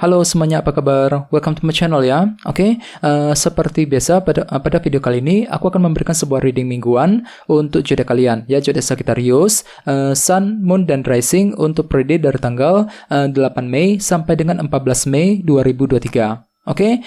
Halo semuanya, apa kabar? Welcome to my channel ya. Oke, seperti biasa pada video kali ini aku akan memberikan sebuah reading mingguan untuk zodiak kalian ya, zodiak Sagittarius, Sun, Moon dan Rising untuk periode dari tanggal 8 Mei sampai dengan 14 Mei 2023. Oke,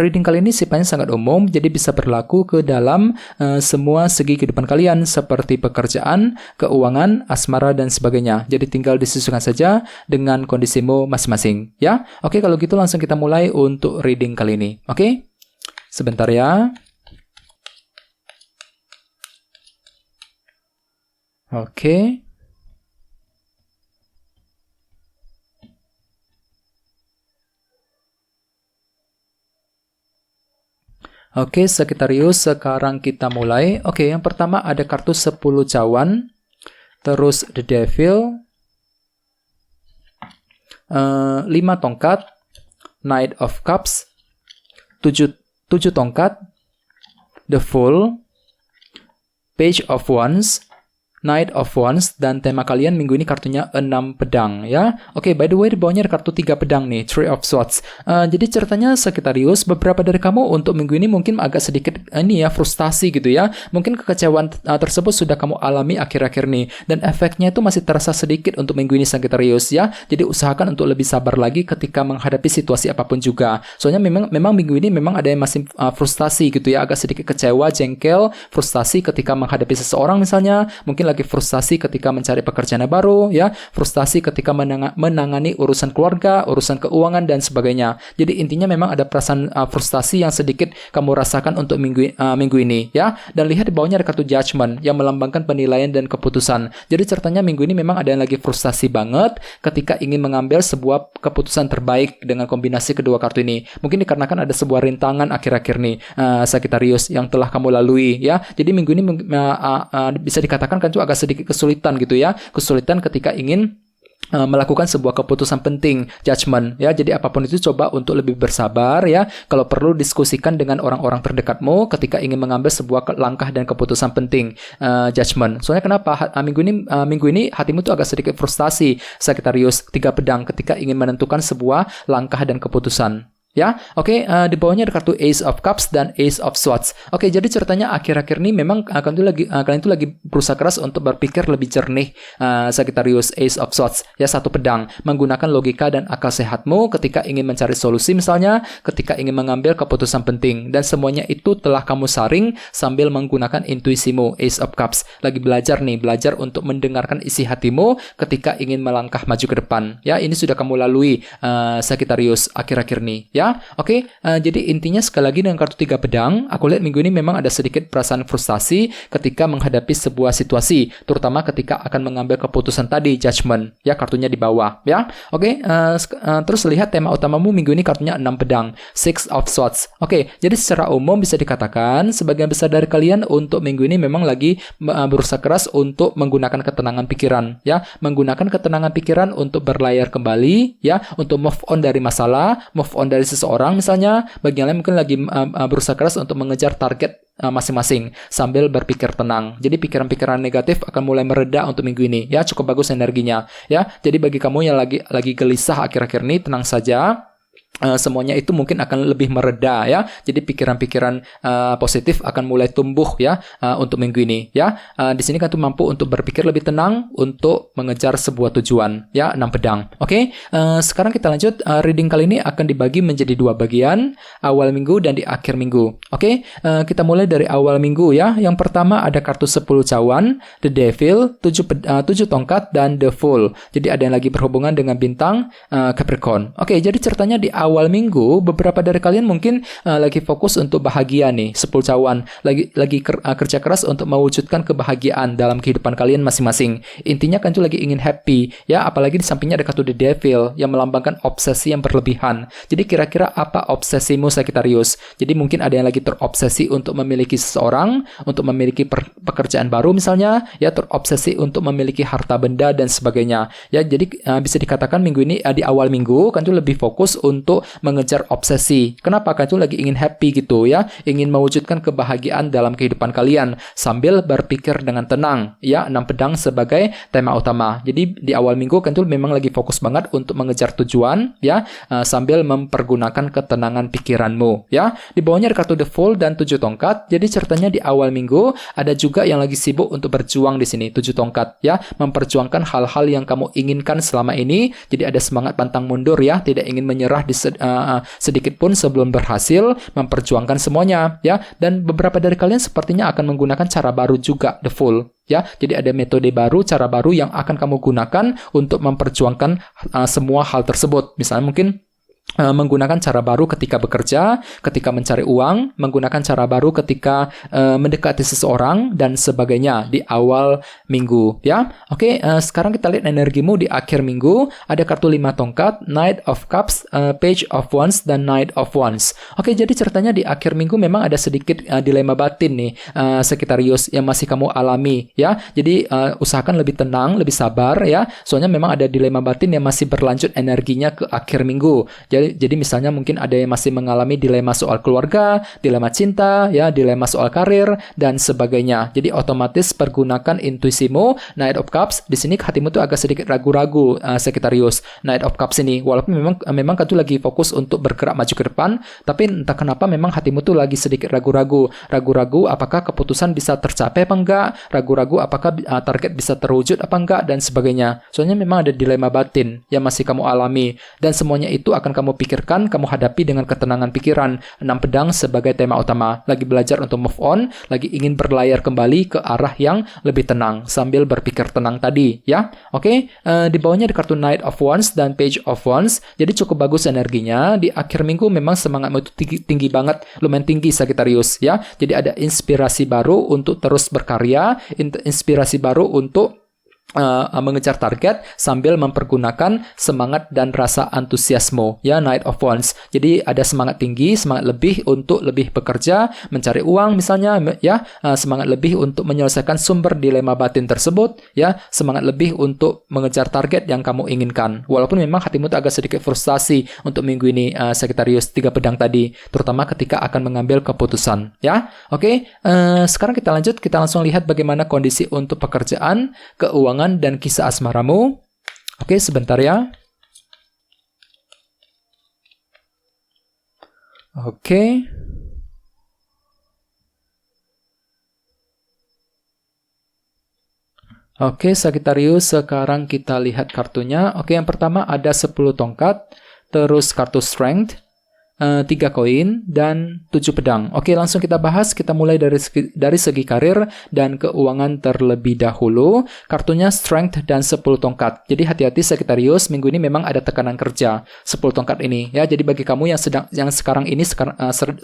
reading kali ini sifatnya sangat umum, jadi bisa berlaku ke dalam semua segi kehidupan kalian seperti pekerjaan, keuangan, asmara dan sebagainya. Jadi tinggal disesuaikan saja dengan kondisimu masing-masing, ya. Oke, kalau gitu langsung kita mulai untuk reading kali ini. Oke, sebentar ya. Oke. Oke, Sagittarius, sekarang kita mulai. Oke, yang pertama ada kartu 10 cawan, terus The Devil, 5 tongkat, Knight of Cups, 7 tongkat, The Fool, Page of Wands, Knight of Wands, dan tema kalian minggu ini kartunya 6 pedang ya. Oke, by the way di bawahnya ada kartu 3 pedang nih, Three of Swords. Jadi ceritanya Sagittarius, beberapa dari kamu untuk minggu ini mungkin agak sedikit frustasi gitu ya. Mungkin kekecewaan tersebut sudah kamu alami akhir-akhir nih, dan efeknya itu masih terasa sedikit untuk minggu ini Sagittarius ya. Jadi usahakan untuk lebih sabar lagi ketika menghadapi situasi apapun juga. Soalnya memang minggu ini memang ada yang masih frustasi gitu ya, agak sedikit kecewa, jengkel, frustasi ketika menghadapi seseorang misalnya, mungkin lagi frustasi ketika mencari pekerjaan baru ya, frustasi ketika menangani urusan keluarga, urusan keuangan dan sebagainya. Jadi intinya memang ada perasaan frustasi yang sedikit kamu rasakan untuk minggu ini ya. Dan lihat di bawahnya ada kartu Judgment yang melambangkan penilaian dan keputusan. Jadi ceritanya minggu ini memang ada yang lagi frustasi banget ketika ingin mengambil sebuah keputusan terbaik dengan kombinasi kedua kartu ini. Mungkin dikarenakan ada sebuah rintangan akhir-akhir nih Sagittarius yang telah kamu lalui ya. Jadi minggu ini bisa dikatakan kan agak sedikit kesulitan gitu ya, kesulitan ketika ingin melakukan sebuah keputusan penting, judgment ya. Jadi apapun itu coba untuk lebih bersabar ya. Kalau perlu diskusikan dengan orang-orang terdekatmu ketika ingin mengambil sebuah langkah dan keputusan penting, judgment. Soalnya kenapa minggu ini hatimu tuh agak sedikit frustasi Sagittarius, 3 pedang ketika ingin menentukan sebuah langkah dan keputusan. Ya, oke, di bawahnya ada kartu Ace of Cups dan Ace of Swords. Oke, jadi ceritanya akhir-akhir ini memang kalian itu lagi berusaha keras untuk berpikir lebih jernih, Sagittarius, Ace of Swords, ya, 1 pedang, menggunakan logika dan akal sehatmu ketika ingin mencari solusi misalnya, ketika ingin mengambil keputusan penting, dan semuanya itu telah kamu saring sambil menggunakan intuisimu, Ace of Cups. Lagi belajar untuk mendengarkan isi hatimu ketika ingin melangkah maju ke depan. Ya, ini sudah kamu lalui, Sagittarius, akhir-akhir ini. Ya, oke. Jadi intinya sekali lagi dengan kartu 3 pedang, aku lihat minggu ini memang ada sedikit perasaan frustasi ketika menghadapi sebuah situasi, terutama ketika akan mengambil keputusan tadi, Judgment. Ya, kartunya di bawah. Ya, oke. Terus lihat tema utamamu minggu ini kartunya 6 pedang, Six of Swords. Oke, jadi secara umum bisa dikatakan sebagian besar dari kalian untuk minggu ini memang lagi berusaha keras untuk menggunakan ketenangan pikiran. Ya, menggunakan ketenangan pikiran untuk berlayar kembali. Ya, untuk move on dari masalah, move on dari seseorang misalnya. Bagi yang lain mungkin lagi berusaha keras untuk mengejar target masing-masing sambil berpikir tenang. Jadi pikiran-pikiran negatif akan mulai mereda untuk minggu ini ya, cukup bagus energinya ya. Jadi bagi kamu yang lagi gelisah akhir-akhir ini, tenang saja. Semuanya itu mungkin akan lebih mereda ya. Jadi pikiran-pikiran positif akan mulai tumbuh ya untuk minggu ini ya. Di sini kan tuh mampu untuk berpikir lebih tenang untuk mengejar sebuah tujuan ya, 6 pedang. Oke, sekarang kita lanjut. Reading kali ini akan dibagi menjadi 2 bagian, awal minggu dan di akhir minggu. Oke, kita mulai dari awal minggu ya. Yang pertama ada kartu 10 cawan, The Devil, 7 tongkat dan The Fool. Jadi ada yang lagi berhubungan dengan bintang Capricorn. Oke, jadi ceritanya di awal minggu beberapa dari kalian mungkin lagi fokus untuk bahagia nih, 10 cawan, lagi kerja keras untuk mewujudkan kebahagiaan dalam kehidupan kalian masing-masing. Intinya kan tuh lagi ingin happy ya, apalagi di sampingnya ada kartu The Devil yang melambangkan obsesi yang berlebihan. Jadi kira-kira apa obsesimu Sagittarius? Jadi mungkin ada yang lagi terobsesi untuk memiliki seseorang, untuk memiliki pekerjaan baru misalnya ya, terobsesi untuk memiliki harta benda dan sebagainya ya. Jadi bisa dikatakan minggu ini di awal minggu kan tuh lebih fokus untuk untuk mengejar obsesi. Kenapa? Karena itu lagi ingin happy gitu ya, ingin mewujudkan kebahagiaan dalam kehidupan kalian sambil berpikir dengan tenang ya. 6 pedang sebagai tema utama. Jadi di awal minggu kan itu memang lagi fokus banget untuk mengejar tujuan ya, sambil mempergunakan ketenangan pikiranmu ya. Di bawahnya ada kartu The Fool dan 7 tongkat. Jadi ceritanya di awal minggu ada juga yang lagi sibuk untuk berjuang di sini, 7 tongkat ya, memperjuangkan hal-hal yang kamu inginkan selama ini. Jadi ada semangat pantang mundur ya, tidak ingin menyerah sedikit pun sebelum berhasil, memperjuangkan semuanya ya. Dan beberapa dari kalian sepertinya akan menggunakan cara baru juga, The Fool ya. Jadi ada metode baru, cara baru yang akan kamu gunakan untuk memperjuangkan semua hal tersebut. Misalnya mungkin menggunakan cara baru ketika bekerja, ketika mencari uang, menggunakan cara baru ketika mendekati seseorang dan sebagainya di awal minggu ya. Oke, sekarang kita lihat energimu di akhir minggu. Ada kartu 5 tongkat, Knight of Cups, Page of Wands dan Knight of Wands. Oke, jadi ceritanya di akhir minggu memang ada sedikit dilema batin nih, Sagittarius, yang masih kamu alami ya. Jadi usahakan lebih tenang, lebih sabar ya. Soalnya memang ada dilema batin yang masih berlanjut energinya ke akhir minggu. Jadi misalnya mungkin ada yang masih mengalami dilema soal keluarga, dilema cinta, ya, dilema soal karir dan sebagainya. Jadi otomatis pergunakan intuisimu. Knight of Cups di sini hatimu tuh agak sedikit ragu-ragu, Sagittarius. Knight of Cups ini walaupun memang kan tuh lagi fokus untuk bergerak maju ke depan, tapi entah kenapa memang hatimu tuh lagi sedikit ragu-ragu. Ragu-ragu apakah keputusan bisa tercapai apa enggak? Ragu-ragu apakah target bisa terwujud apa enggak dan sebagainya. Soalnya memang ada dilema batin yang masih kamu alami dan semuanya itu akan kamu pikirkan, kamu hadapi dengan ketenangan pikiran. 6 pedang sebagai tema utama. Lagi belajar untuk move on, lagi ingin berlayar kembali ke arah yang lebih tenang sambil berpikir tenang tadi, ya. Oke, di bawahnya ada kartu Knight of Wands dan Page of Wands. Jadi cukup bagus energinya. Di akhir minggu memang semangatmu itu tinggi banget, lumayan tinggi Sagittarius, ya. Jadi ada inspirasi baru untuk terus berkarya, inspirasi baru untuk mengejar target sambil mempergunakan semangat dan rasa antusiasme, ya, Knight of Wands. Jadi ada semangat tinggi, semangat lebih untuk lebih bekerja, mencari uang misalnya, ya, semangat lebih untuk menyelesaikan sumber dilema batin tersebut, ya, semangat lebih untuk mengejar target yang kamu inginkan. Walaupun memang hatimu tuh agak sedikit frustasi untuk minggu ini, Sagittarius 3 pedang tadi, terutama ketika akan mengambil keputusan, ya. Oke, sekarang kita lanjut, kita langsung lihat bagaimana kondisi untuk pekerjaan, keuangan dan kisah asmaramu. Oke, sebentar ya. Oke. Oke, Sagittarius, sekarang kita lihat kartunya. Oke, yang pertama ada 10 tongkat, terus kartu Strength, 3 koin, dan 7 pedang. Oke, langsung kita bahas. Kita mulai dari segi karir dan keuangan terlebih dahulu. Kartunya Strength dan 10 tongkat. Jadi hati-hati Sagittarius, minggu ini memang ada tekanan kerja 10 tongkat ini, ya. Jadi bagi kamu yang sekarang ini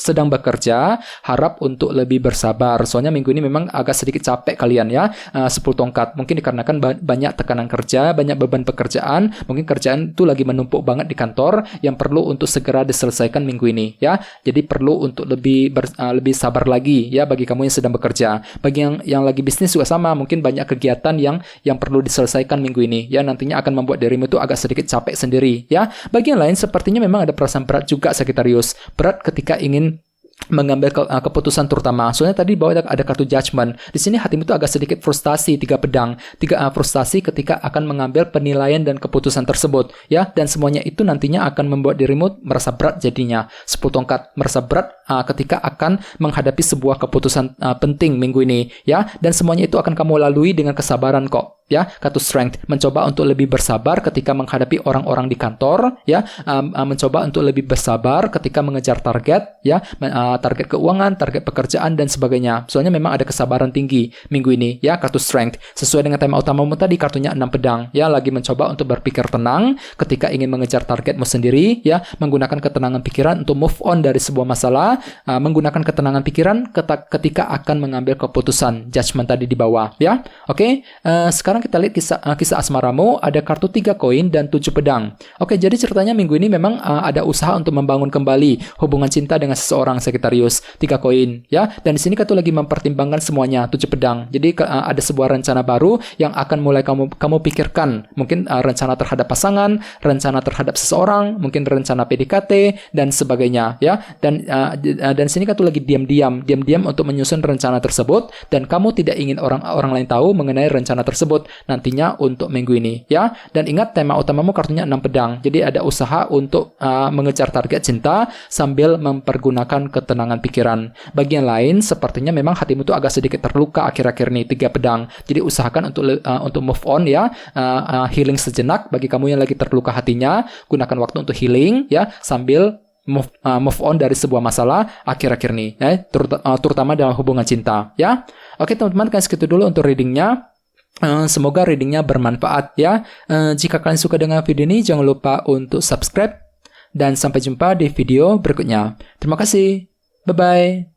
sedang bekerja, harap untuk lebih bersabar. Soalnya minggu ini memang agak sedikit capek kalian, ya. 10 tongkat. Mungkin dikarenakan banyak tekanan kerja, banyak beban pekerjaan. Mungkin kerjaan itu lagi menumpuk banget di kantor yang perlu untuk segera diselesaikan minggu ini, ya. Jadi perlu untuk lebih sabar lagi, ya, bagi kamu yang sedang bekerja. Bagi yang lagi bisnis juga sama, mungkin banyak kegiatan yang perlu diselesaikan minggu ini, ya. Nantinya akan membuat dirimu itu agak sedikit capek sendiri, ya. Bagi yang lain sepertinya memang ada perasaan berat juga Sagittarius. Berat ketika ingin mengambil keputusan terutama. Soalnya tadi bahwa ada kartu Judgment. Di sini hatimu itu agak sedikit frustasi, 3 pedang. Frustasi ketika akan mengambil penilaian dan keputusan tersebut, ya. Dan semuanya itu nantinya akan membuat dirimu merasa berat jadinya. 10 tongkat merasa berat ketika akan menghadapi sebuah keputusan penting minggu ini, ya. Dan semuanya itu akan kamu lalui dengan kesabaran kok, ya. Kartu Strength mencoba untuk lebih bersabar ketika menghadapi orang-orang di kantor, ya. Mencoba untuk lebih bersabar ketika mengejar target, ya. Target keuangan, target pekerjaan dan sebagainya. Soalnya memang ada kesabaran tinggi minggu ini, ya. Kartu Strength sesuai dengan tema utamamu tadi, kartunya 6 pedang, ya. Lagi mencoba untuk berpikir tenang ketika ingin mengejar targetmu sendiri, ya. Menggunakan ketenangan pikiran untuk move on dari sebuah masalah, menggunakan ketenangan pikiran ketika akan mengambil keputusan. Judgment tadi di bawah, ya. Oke, sekarang sekarang kita lihat kisah asmaramu, ada kartu 3 koin dan 7 pedang. Oke, jadi ceritanya minggu ini memang ada usaha untuk membangun kembali hubungan cinta dengan seseorang, Sagittarius. 3 koin, ya. Dan di sini Kak tuh lagi mempertimbangkan semuanya, 7 pedang. Jadi ada sebuah rencana baru yang akan mulai kamu pikirkan. Mungkin rencana terhadap pasangan, rencana terhadap seseorang, mungkin rencana PDKT dan sebagainya, ya. Dan sini Kak tuh lagi diam-diam untuk menyusun rencana tersebut, dan kamu tidak ingin orang lain tahu mengenai rencana tersebut nantinya untuk minggu ini, ya. Dan ingat, tema utamamu kartunya 6 pedang. Jadi ada usaha untuk mengejar target cinta sambil mempergunakan ketenangan pikiran. Bagian lain sepertinya memang hatimu tuh agak sedikit terluka akhir-akhir ini, 3 pedang. Jadi usahakan untuk move on, ya. Healing sejenak bagi kamu yang lagi terluka hatinya. Gunakan waktu untuk healing, ya, sambil move on dari sebuah masalah akhir-akhir ini, ya, terutama dalam hubungan cinta, ya. Oke teman-teman, kan segitu dulu untuk readingnya. Semoga readingnya bermanfaat, ya. Jika kalian suka dengan video ini, jangan lupa untuk subscribe, dan sampai jumpa di video berikutnya. Terima kasih, bye-bye.